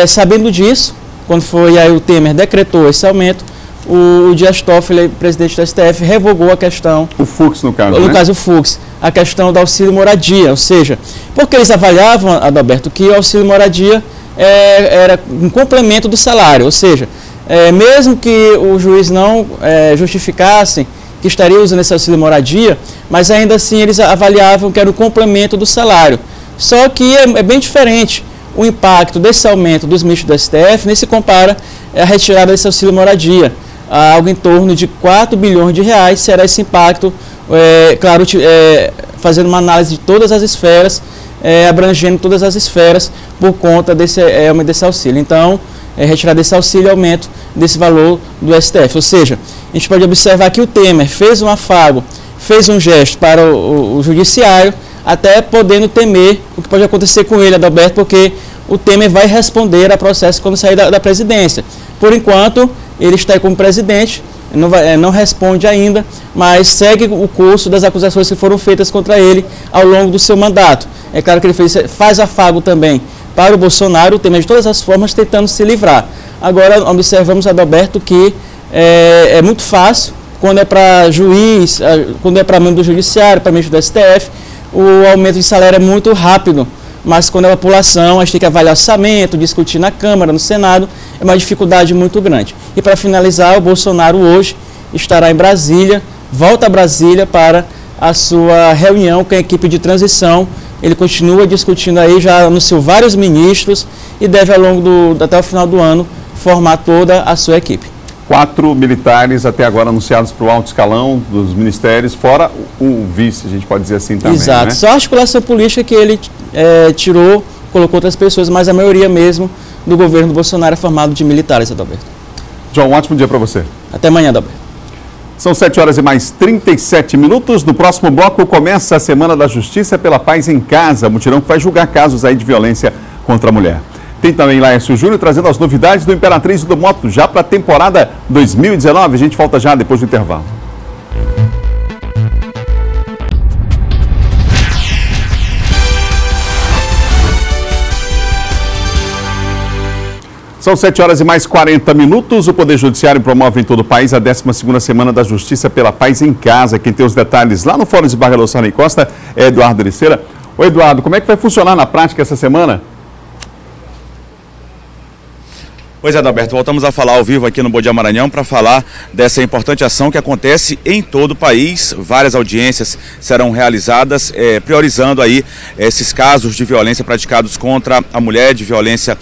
sabendo disso, quando foi aí o Temer decretou esse aumento, o Dias Toffoli, presidente do STF, revogou a questão... O Fux, no caso, No né? caso, o Fux, a questão do auxílio moradia, ou seja, porque eles avaliavam, Adalberto, que o auxílio moradia era um complemento do salário, ou seja, mesmo que o juiz não justificasse que estaria usando esse auxílio moradia, mas ainda assim eles avaliavam que era um complemento do salário. Só que é bem diferente o impacto desse aumento dos ministros do STF, nem se compara a retirada desse auxílio moradia. Algo em torno de 4 bilhões de reais será esse impacto, claro, fazendo uma análise de todas as esferas, abrangendo todas as esferas por conta desse auxílio. Então, retirar desse auxílio e aumento desse valor do STF. Ou seja, a gente pode observar que o Temer fez um afago, fez um gesto para o Judiciário, até podendo temer o que pode acontecer com ele, Adalberto, porque o Temer vai responder a processo quando sair da presidência. Por enquanto, ele está aí como presidente, não responde ainda, mas segue o curso das acusações que foram feitas contra ele ao longo do seu mandato. É claro que ele faz afago também para o Bolsonaro, o Temer de todas as formas tentando se livrar. Agora, observamos, Adalberto, que é muito fácil, quando é para juiz, quando é para membro do Judiciário, para ministro do STF, o aumento de salário é muito rápido, mas quando é a população, a gente tem que avaliar orçamento, discutir na Câmara, no Senado, é uma dificuldade muito grande. E para finalizar, o Bolsonaro hoje estará em Brasília, volta a Brasília para a sua reunião com a equipe de transição. Ele continua discutindo aí, já anunciou vários ministros e deve, ao longo até o final do ano, formar toda a sua equipe. 4 militares até agora anunciados para o alto escalão dos ministérios, fora o vice, a gente pode dizer assim também. Exato, né? Só a articulação política que ele tirou, colocou outras pessoas, mas a maioria mesmo do governo do Bolsonaro é formado de militares, Adalberto. João, um ótimo dia para você. Até amanhã, Adalberto. São 7 horas e mais 37 minutos. No próximo bloco começa a Semana da Justiça pela Paz em Casa, mutirão que vai julgar casos aí de violência contra a mulher. Tem também Laércio Júnior trazendo as novidades do Imperatriz do Moto, já para a temporada 2019. A gente volta já depois do intervalo. São 7 horas e mais 40 minutos. O Poder Judiciário promove em todo o país a 12ª Semana da Justiça pela Paz em Casa. Quem tem os detalhes lá no Fórum Desembargador Sarney Costa é Eduardo Ericeira. Ô Eduardo, como é que vai funcionar na prática essa semana? Pois é, Adalberto, voltamos a falar ao vivo aqui no Bom Dia Maranhão para falar dessa importante ação que acontece em todo o país. Várias audiências serão realizadas, priorizando aí esses casos de violência praticados contra a mulher, de violência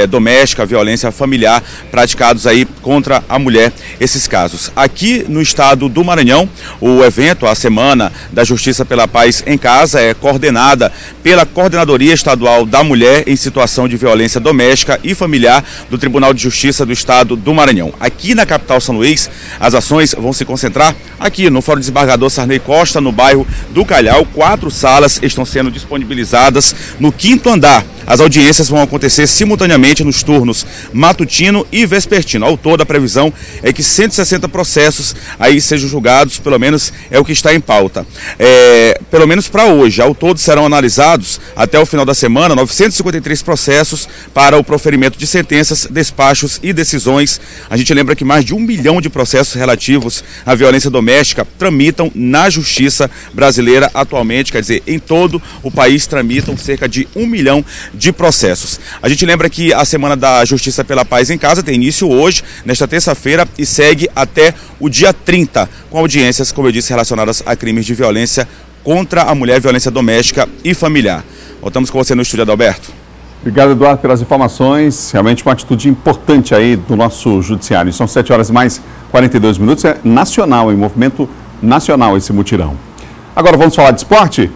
doméstica, violência familiar, praticados aí contra a mulher, esses casos. Aqui no estado do Maranhão, o evento, a Semana da Justiça pela Paz em Casa, é coordenada pela Coordenadoria Estadual da Mulher em Situação de Violência Doméstica e Familiar do Tribunal de Justiça do Estado do Maranhão. Aqui na capital São Luís, as ações vão se concentrar aqui no Fórum Desembargador Sarney Costa, no bairro do Calhau. 4 salas estão sendo disponibilizadas no 5º andar. As audiências vão acontecer simultaneamente nos turnos matutino e vespertino. Ao todo, a previsão é que 160 processos aí sejam julgados, pelo menos é o que está em pauta. Pelo menos para hoje. Ao todo serão analisados, até o final da semana, 953 processos para o proferimento de sentenças, despachos e decisões. A gente lembra que mais de 1 milhão de processos relativos à violência doméstica tramitam na justiça brasileira atualmente, quer dizer, em todo o país tramitam cerca de 1 milhão de processos. A gente lembra que a Semana da Justiça pela Paz em Casa tem início hoje, nesta terça-feira, e segue até o dia 30, com audiências, como eu disse, relacionadas a crimes de violência contra a mulher, violência doméstica e familiar. Voltamos com você no estúdio, Adalberto. Obrigado, Eduardo, pelas informações. Realmente uma atitude importante aí do nosso judiciário. São 7 horas e mais 42 minutos. É nacional, em movimento nacional esse mutirão. Agora vamos falar de esporte?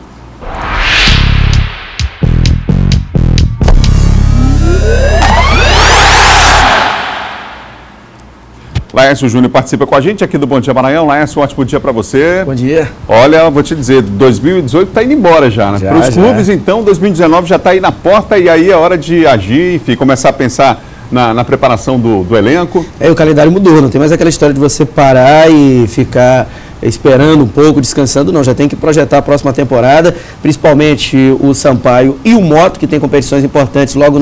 Laércio Júnior participa com a gente aqui do Bom Dia Maranhão. Laércio, um ótimo dia para você. Bom dia. Olha, vou te dizer, 2018 está indo embora já, né? Para os clubes, então, 2019 já está aí na porta e aí é hora de agir, enfim, começar a pensar na preparação do elenco. O calendário mudou, não tem mais aquela história de você parar e ficar esperando um pouco, descansando, não, já tem que projetar a próxima temporada, principalmente o Sampaio e o Moto, que tem competições importantes logo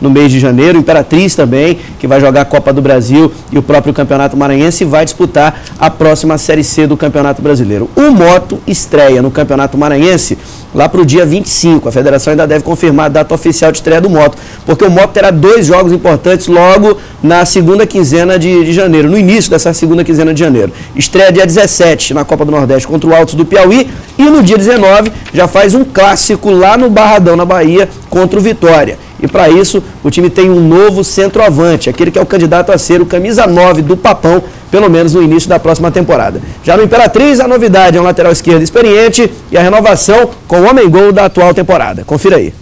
no mês de janeiro, o Imperatriz também, que vai jogar a Copa do Brasil e o próprio Campeonato Maranhense, vai disputar a próxima Série C do Campeonato Brasileiro. O Moto estreia no Campeonato Maranhense lá para o dia 25, a federação ainda deve confirmar a data oficial de estreia do Moto, porque o Moto terá 2 jogos importantes logo na segunda quinzena de janeiro, no início dessa segunda quinzena de janeiro. Estreia dia 17 na Copa do Nordeste contra o Altos do Piauí e no dia 19 já faz um clássico lá no Barradão, na Bahia, contra o Vitória. E para isso o time tem um novo centroavante, aquele que é o candidato a ser o camisa 9 do Papão, pelo menos no início da próxima temporada. Já no Imperatriz, a novidade é um lateral esquerdo experiente e a renovação com o homem-gol da atual temporada. Confira aí.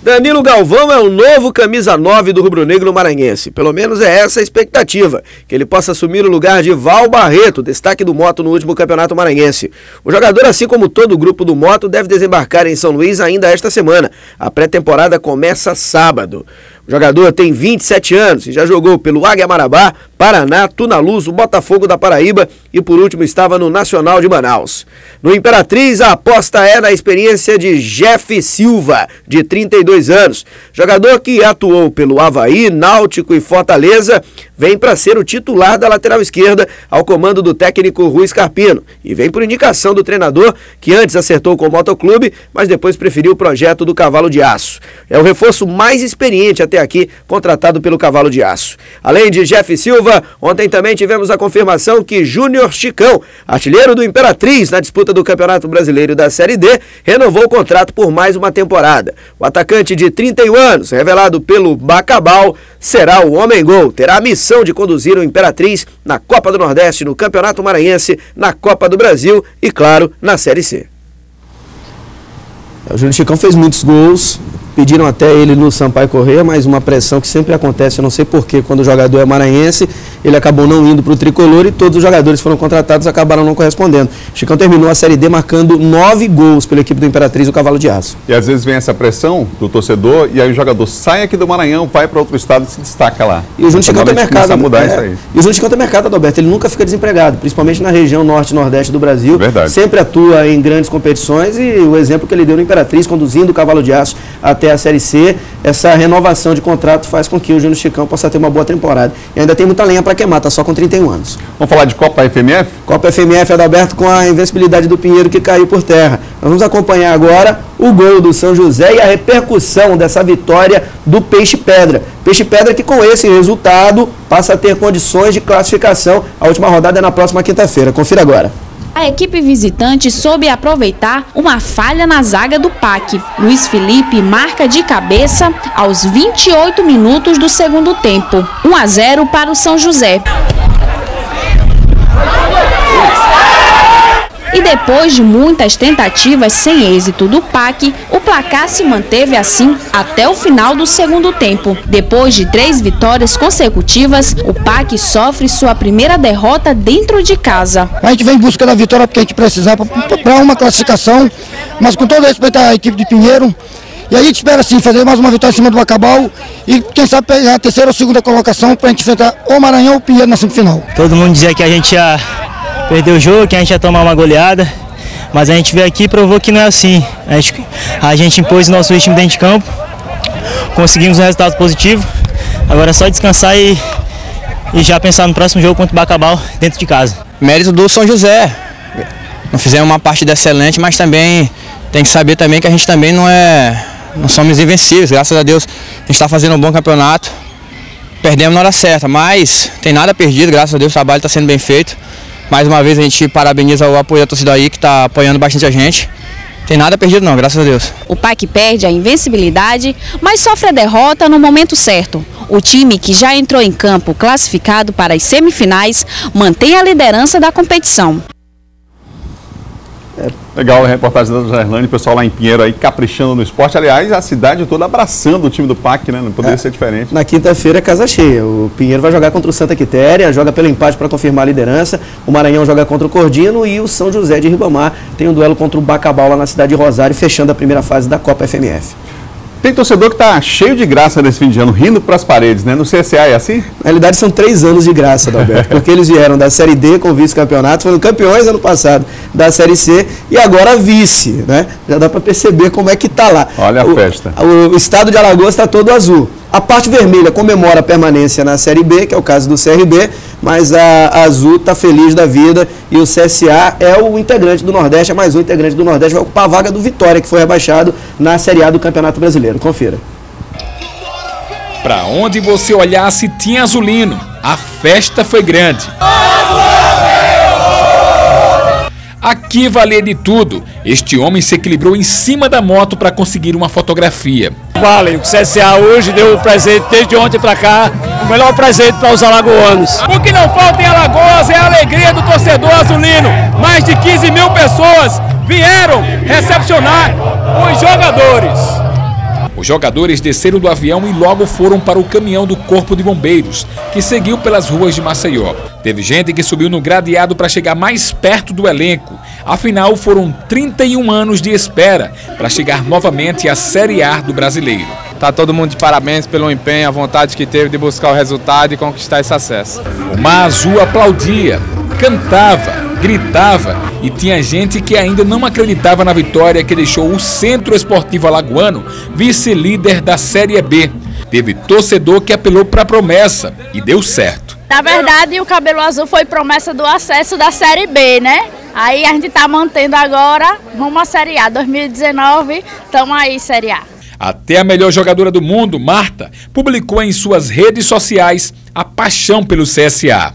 Danilo Galvão é o novo camisa 9 do rubro-negro maranhense. Pelo menos é essa a expectativa, que ele possa assumir o lugar de Val Barreto, destaque do Moto no último campeonato maranhense. O jogador, assim como todo o grupo do Moto, deve desembarcar em São Luís ainda esta semana. A pré-temporada começa sábado. O jogador tem 27 anos e já jogou pelo Águia Marabá, Paraná, Tunaluz, o Botafogo da Paraíba e por último estava no Nacional de Manaus. No Imperatriz, a aposta é na experiência de Jeff Silva, de 32 anos. Jogador que atuou pelo Avaí, Náutico e Fortaleza, vem para ser o titular da lateral esquerda ao comando do técnico Rui Scarpino e vem por indicação do treinador que antes acertou com o Motoclube, mas depois preferiu o projeto do Cavalo de Aço. É o reforço mais experiente até aqui contratado pelo Cavalo de Aço. Além de Jeff Silva, ontem também tivemos a confirmação que Júnior Chicão, artilheiro do Imperatriz na disputa do Campeonato Brasileiro da Série D, renovou o contrato por mais uma temporada. O atacante de 31 anos, revelado pelo Bacabal, será o homem-gol, terá a missão de conduzir o Imperatriz na Copa do Nordeste, no Campeonato Maranhense, na Copa do Brasil e, claro, na Série C. O Júnior Chicão fez muitos gols, pediram até ele no Sampaio Corrêa, mas uma pressão que sempre acontece, eu não sei porquê, quando o jogador é maranhense, ele acabou não indo para o Tricolor e todos os jogadores foram contratados acabaram não correspondendo. Chicão terminou a Série D marcando 9 gols pela equipe do Imperatriz, o Cavalo de Aço. E às vezes vem essa pressão do torcedor e aí o jogador sai aqui do Maranhão, vai para outro estado e se destaca lá. E o Júnior Chicão tem mercado. Isso aí. E o Júnior Chicão tem mercado, Adalberto, ele nunca fica desempregado, principalmente na região norte e nordeste do Brasil. Verdade. Sempre atua em grandes competições e o exemplo que ele deu no Imperatriz, conduzindo o Cavalo de Aço até até a Série C, essa renovação de contrato faz com que o Júnior Chicão possa ter uma boa temporada. E ainda tem muita lenha para queimar, está só com 31 anos. Vamos falar de Copa FMF? Copa FMF, Adalberto, com a invencibilidade do Pinheiro que caiu por terra. Nós vamos acompanhar agora o gol do São José e a repercussão dessa vitória do Peixe Pedra. Peixe Pedra que com esse resultado passa a ter condições de classificação. A última rodada é na próxima quinta-feira. Confira agora. A equipe visitante soube aproveitar uma falha na zaga do PAC. Luiz Felipe marca de cabeça aos 28 minutos do segundo tempo. 1-0 para o São José. E depois de muitas tentativas sem êxito do PAC, o placar se manteve assim até o final do segundo tempo. Depois de 3 vitórias consecutivas, o PAC sofre sua primeira derrota dentro de casa. A gente vem em busca da vitória porque a gente precisava para uma classificação, mas com todo respeito à equipe de Pinheiro. E a gente espera sim fazer mais uma vitória em cima do Bacabal e quem sabe pegar a terceira ou segunda colocação para a gente enfrentar o Maranhão ou o Pinheiro na semifinal. Todo mundo dizia que a gente ia perdeu o jogo, que a gente ia tomar uma goleada, mas a gente veio aqui e provou que não é assim. A gente impôs o nosso ritmo dentro de campo, conseguimos um resultado positivo, agora é só descansar e já pensar no próximo jogo contra o Bacabal dentro de casa. Mérito do São José, não fizemos uma partida excelente, mas também tem que saber também que a gente também não somos invencíveis, graças a Deus a gente está fazendo um bom campeonato, perdemos na hora certa, mas tem nada perdido, graças a Deus o trabalho está sendo bem feito. Mais uma vez a gente parabeniza o apoio da torcida aí que está apoiando bastante a gente. Tem nada perdido não, graças a Deus. O PAC perde a invencibilidade, mas sofre a derrota no momento certo. O time que já entrou em campo classificado para as semifinais mantém a liderança da competição. Legal a reportagem da Gerlane, o pessoal lá em Pinheiro aí caprichando no esporte. Aliás, a cidade toda abraçando o time do PAC, né? Não poderia ser diferente. Na quinta-feira é casa cheia. O Pinheiro vai jogar contra o Santa Quitéria, joga pelo empate para confirmar a liderança. O Maranhão joga contra o Cordino e o São José de Ribamar tem um duelo contra o Bacabal lá na cidade de Rosário, fechando a primeira fase da Copa FMF. Tem torcedor que está cheio de graça nesse fim de ano, rindo para as paredes, né? No CSA é assim? Na realidade são 3 anos de graça, Adalberto, porque eles vieram da Série D com vice-campeonato, foram campeões ano passado da Série C e agora vice, né? Já dá para perceber como é que está lá. Olha a festa. O estado de Alagoas está todo azul. A parte vermelha comemora a permanência na Série B, que é o caso do CRB, mas a azul está feliz da vida e o CSA é o integrante do Nordeste, é mais um integrante do Nordeste, vai ocupar a vaga do Vitória, que foi rebaixado na Série A do Campeonato Brasileiro. Confira. Para onde você olhasse tinha azulino, a festa foi grande. Aqui valia de tudo. Este homem se equilibrou em cima da moto para conseguir uma fotografia. Vale, o CSA hoje deu o presente, desde ontem para cá, o melhor presente para os alagoanos. O que não falta em Alagoas é a alegria do torcedor azulino. Mais de 15 mil pessoas vieram recepcionar os jogadores. Os jogadores desceram do avião e logo foram para o caminhão do Corpo de Bombeiros, que seguiu pelas ruas de Maceió. Teve gente que subiu no gradeado para chegar mais perto do elenco. Afinal, foram 31 anos de espera para chegar novamente à Série A do Brasileiro. Tá todo mundo de parabéns pelo empenho, a vontade que teve de buscar o resultado e conquistar esse acesso. O Mar Azul aplaudia, cantava, gritava e tinha gente que ainda não acreditava na vitória que deixou o Centro Esportivo Alagoano vice-líder da Série B. Teve torcedor que apelou para a promessa e deu certo. Na verdade, o Cabelo Azul foi promessa do acesso da Série B, né? Aí a gente está mantendo agora, rumo à Série A. 2019, estamos aí, Série A. Até a melhor jogadora do mundo, Marta, publicou em suas redes sociais a paixão pelo CSA.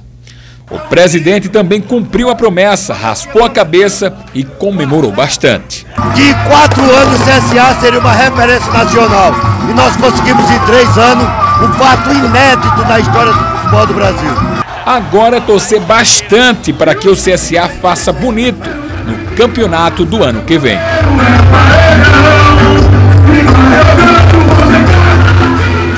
O presidente também cumpriu a promessa, raspou a cabeça e comemorou bastante. De 4 anos o CSA seria uma referência nacional e nós conseguimos em 3 anos um fato inédito na história do futebol do Brasil. Agora é torcer bastante para que o CSA faça bonito no campeonato do ano que vem.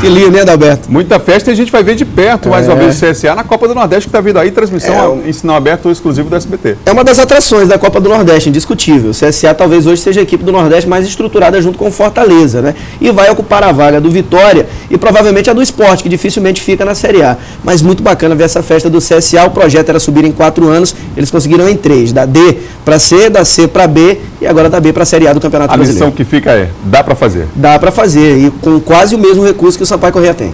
Que lindo, né, Adalberto? Muita festa e a gente vai ver de perto mais uma vez o CSA na Copa do Nordeste, que está vindo aí, transmissão em sinal aberto exclusivo do SBT. É uma das atrações da Copa do Nordeste, indiscutível. O CSA talvez hoje seja a equipe do Nordeste mais estruturada junto com o Fortaleza, né? E vai ocupar a vaga do Vitória e provavelmente a do Sport, que dificilmente fica na Série A. Mas muito bacana ver essa festa do CSA. O projeto era subir em 4 anos, eles conseguiram em 3, da D para C, da C para B e agora da B para a Série A do Campeonato Brasileiro. A lição que fica dá para fazer? Dá para fazer, e com quase o mesmo recurso que o Sampaio Corrêa tem.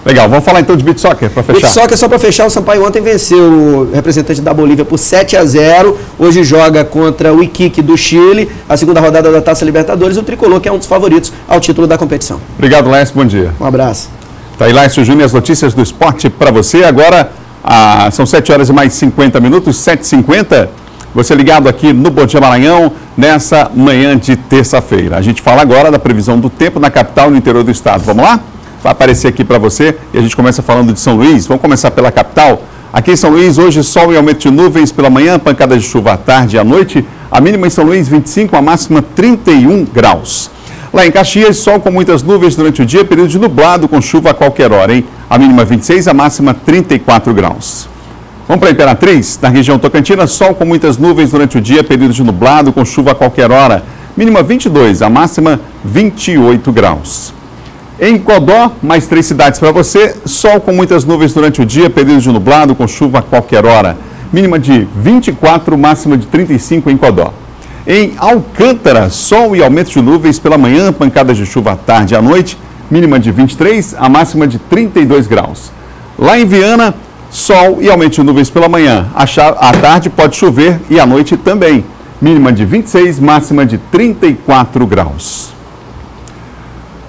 Legal, vamos falar então de beach soccer para fechar. Beach soccer, só para fechar, o Sampaio ontem venceu o representante da Bolívia por 7-0, hoje joga contra o Iquique do Chile, a segunda rodada da Taça Libertadores, o Tricolor que é um dos favoritos ao título da competição. Obrigado, Laércio, bom dia. Um abraço. Tá aí, Laércio Júnior, as notícias do esporte para você. Agora, são 7 horas e mais 50 minutos, 7h50. Você ligado aqui no Bom Dia Maranhão, nessa manhã de terça-feira. A gente fala agora da previsão do tempo na capital e no interior do estado. Vamos lá? Vai aparecer aqui para você e a gente começa falando de São Luís. Vamos começar pela capital. Aqui em São Luís, hoje sol e aumento de nuvens pela manhã, pancada de chuva à tarde e à noite. A mínima em São Luís 25, a máxima 31 graus. Lá em Caxias, sol com muitas nuvens durante o dia, período de nublado com chuva a qualquer hora, hein? A mínima 26, a máxima 34 graus. Vamos para a Imperatriz, na região Tocantina, sol com muitas nuvens durante o dia, período de nublado com chuva a qualquer hora. Mínima 22, a máxima 28 graus. Em Codó, mais 3 cidades para você, sol com muitas nuvens durante o dia, período de nublado com chuva a qualquer hora. Mínima de 24, máxima de 35 em Codó. Em Alcântara, sol e aumento de nuvens pela manhã, pancadas de chuva à tarde e à noite, mínima de 23, a máxima de 32 graus. Lá em Viana, sol e aumento de nuvens pela manhã, à tarde pode chover e à noite também, mínima de 26, máxima de 34 graus.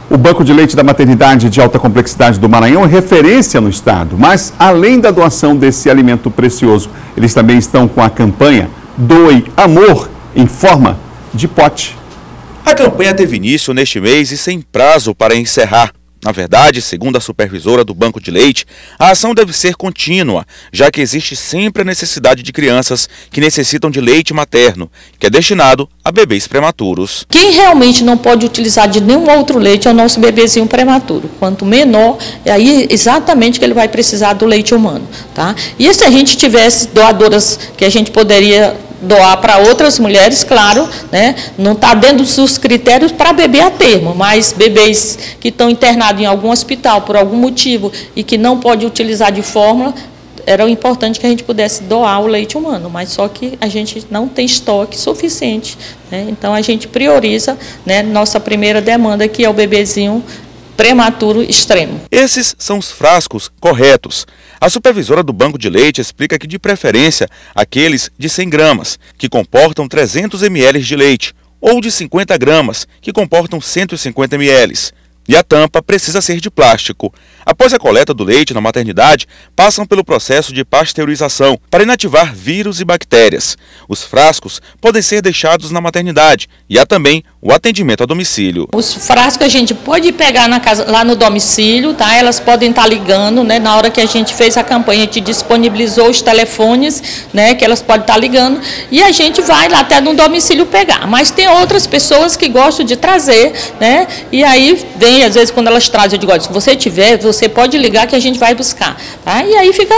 O Banco de Leite da Maternidade de Alta Complexidade do Maranhão é referência no estado, mas além da doação desse alimento precioso, eles também estão com a campanha Doe Amor em forma de pote. A campanha teve início neste mês e sem prazo para encerrar. Na verdade, segundo a supervisora do Banco de Leite, a ação deve ser contínua, já que existe sempre a necessidade de crianças que necessitam de leite materno, que é destinado a bebês prematuros. Quem realmente não pode utilizar de nenhum outro leite é o nosso bebezinho prematuro. Quanto menor, é aí exatamente que ele vai precisar do leite humano, tá? E se a gente tivesse doadoras que a gente poderia doar para outras mulheres, claro, né? Não está dentro dos critérios para bebê a termo, mas bebês que estão internados em algum hospital por algum motivo e que não pode utilizar de fórmula, era importante que a gente pudesse doar o leite humano, mas só que a gente não tem estoque suficiente, né? Então a gente prioriza, né, nossa primeira demanda, que é o bebezinho prematuro extremo. Esses são os frascos corretos. A supervisora do Banco de Leite explica que, de preferência, aqueles de 100 gramas, que comportam 300 ml de leite, ou de 50 gramas, que comportam 150 ml. E a tampa precisa ser de plástico. Após a coleta do leite na maternidade, passam pelo processo de pasteurização para inativar vírus e bactérias. Os frascos podem ser deixados na maternidade e há também o atendimento a domicílio. Os frascos a gente pode pegar na casa, lá no domicílio, tá? Elas podem estar ligando, né? Na hora que a gente fez a campanha, a gente disponibilizou os telefones, né? Que elas podem estar ligando e a gente vai lá até no domicílio pegar. Mas tem outras pessoas que gostam de trazer, né? E aí vem, às vezes, quando elas trazem, eu digo, olha, se você tiver, você pode ligar que a gente vai buscar, tá? E aí fica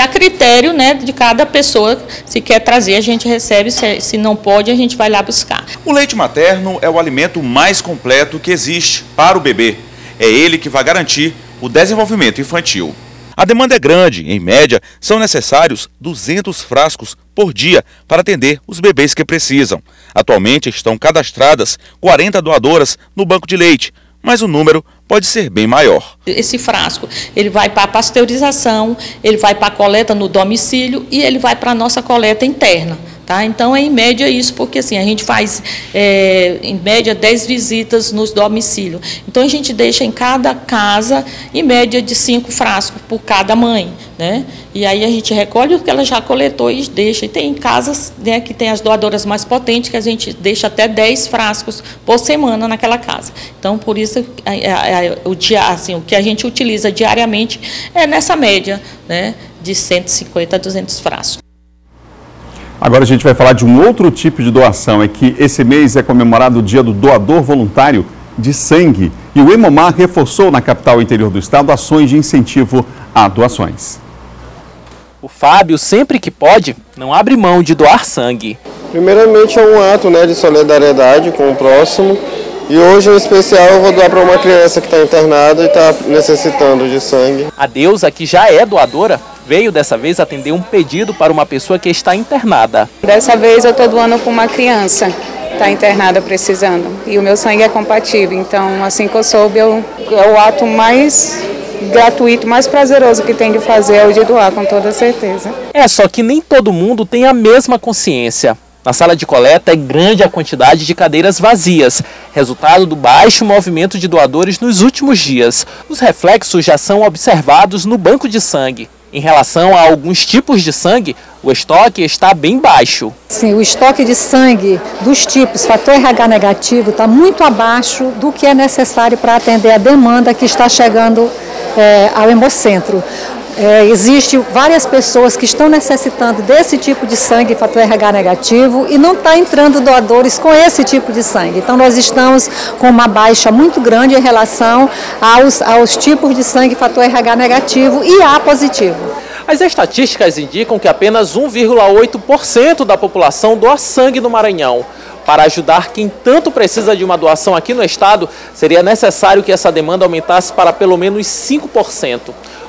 a critério, né, de cada pessoa, se quer trazer, a gente recebe, se não pode, a gente vai lá buscar. O leite materno é o alimento mais completo que existe para o bebê. É ele que vai garantir o desenvolvimento infantil. A demanda é grande, em média, são necessários 200 frascos por dia para atender os bebês que precisam. Atualmente estão cadastradas 40 doadoras no Banco de Leite, mas o número pode ser bem maior. Esse frasco, ele vai para a pasteurização, ele vai para a coleta no domicílio e ele vai para a nossa coleta interna. Tá? Então, é em média isso, porque assim, a gente faz, em média, 10 visitas nos domicílios. Então, a gente deixa em cada casa, em média, de 5 frascos por cada mãe, né? E aí a gente recolhe o que ela já coletou e deixa. E tem casas, né, que tem as doadoras mais potentes, que a gente deixa até 10 frascos por semana naquela casa. Então, por isso, o que a gente utiliza diariamente é nessa média, né, de 150 a 200 frascos. Agora a gente vai falar de um outro tipo de doação, é que esse mês é comemorado o Dia do Doador Voluntário de Sangue. E o Hemomar reforçou na capital e interior do estado ações de incentivo a doações. O Fábio, sempre que pode, não abre mão de doar sangue. Primeiramente é um ato, né, de solidariedade com o próximo. E hoje, em especial, eu vou doar para uma criança que está internada e está necessitando de sangue. A Deusa, que já é doadora, veio dessa vez atender um pedido para uma pessoa que está internada. Dessa vez eu estou doando para uma criança está internada precisando. E o meu sangue é compatível, então assim que eu soube, é o ato mais gratuito, mais prazeroso que tem de fazer é o de doar, com toda certeza. Só que nem todo mundo tem a mesma consciência. Na sala de coleta é grande a quantidade de cadeiras vazias, resultado do baixo movimento de doadores nos últimos dias. Os reflexos já são observados no banco de sangue. Em relação a alguns tipos de sangue, o estoque está bem baixo. Sim, o estoque de sangue dos tipos fator RH negativo está muito abaixo do que é necessário para atender a demanda que está chegando ao Hemocentro. Existem várias pessoas que estão necessitando desse tipo de sangue, fator RH negativo, e não está entrando doadores com esse tipo de sangue. Então nós estamos com uma baixa muito grande em relação aos tipos de sangue, fator RH negativo e A positivo. As estatísticas indicam que apenas 1,8% da população doa sangue no Maranhão. Para ajudar quem tanto precisa de uma doação aqui no estado, seria necessário que essa demanda aumentasse para pelo menos 5%.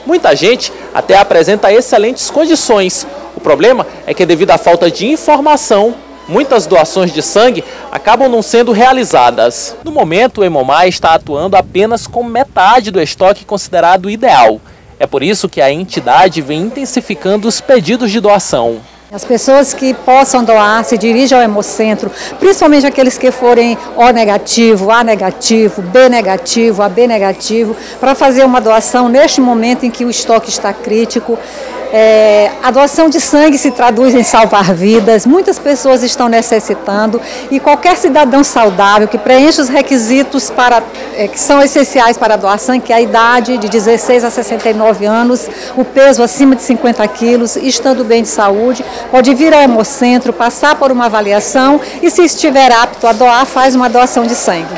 Muita gente até apresenta excelentes condições. O problema é que, devido à falta de informação, muitas doações de sangue acabam não sendo realizadas. No momento, o Hemomar está atuando apenas com metade do estoque considerado ideal. É por isso que a entidade vem intensificando os pedidos de doação. As pessoas que possam doar se dirigem ao Hemocentro, principalmente aqueles que forem O negativo, A negativo, B negativo, AB negativo, para fazer uma doação neste momento em que o estoque está crítico. A doação de sangue se traduz em salvar vidas, muitas pessoas estão necessitando e qualquer cidadão saudável que preencha os requisitos que são essenciais para a doação, que é a idade de 16 a 69 anos, o peso acima de 50 quilos, estando bem de saúde, pode vir ao Hemocentro, passar por uma avaliação e, se estiver apto a doar, faz uma doação de sangue.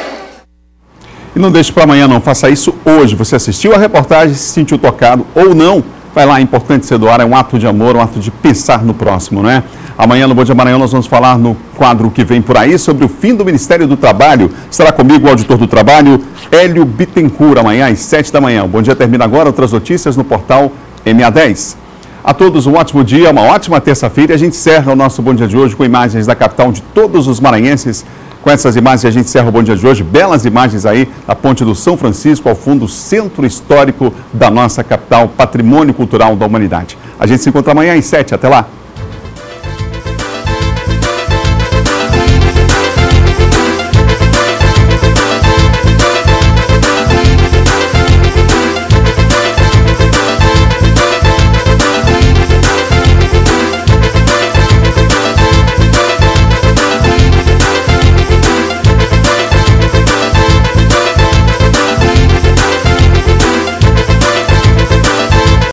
E não deixe para amanhã não, faça isso hoje. Você assistiu a reportagem, se sentiu tocado ou não, vai lá, é importante você doar, é um ato de amor, um ato de pensar no próximo, não é? Amanhã no Bom Dia Maranhão nós vamos falar no quadro que vem por aí sobre o fim do Ministério do Trabalho. Estará comigo o auditor do trabalho, Hélio Bittencourt, amanhã às 7 da manhã. O Bom Dia termina agora, outras notícias no portal MA10. A todos um ótimo dia, uma ótima terça-feira. A gente encerra o nosso Bom Dia de hoje com imagens da capital de todos os maranhenses. Com essas imagens a gente encerra o Bom Dia de hoje. Belas imagens aí da Ponte do São Francisco, ao fundo, centro histórico da nossa capital, patrimônio cultural da humanidade. A gente se encontra amanhã às 7. Até lá.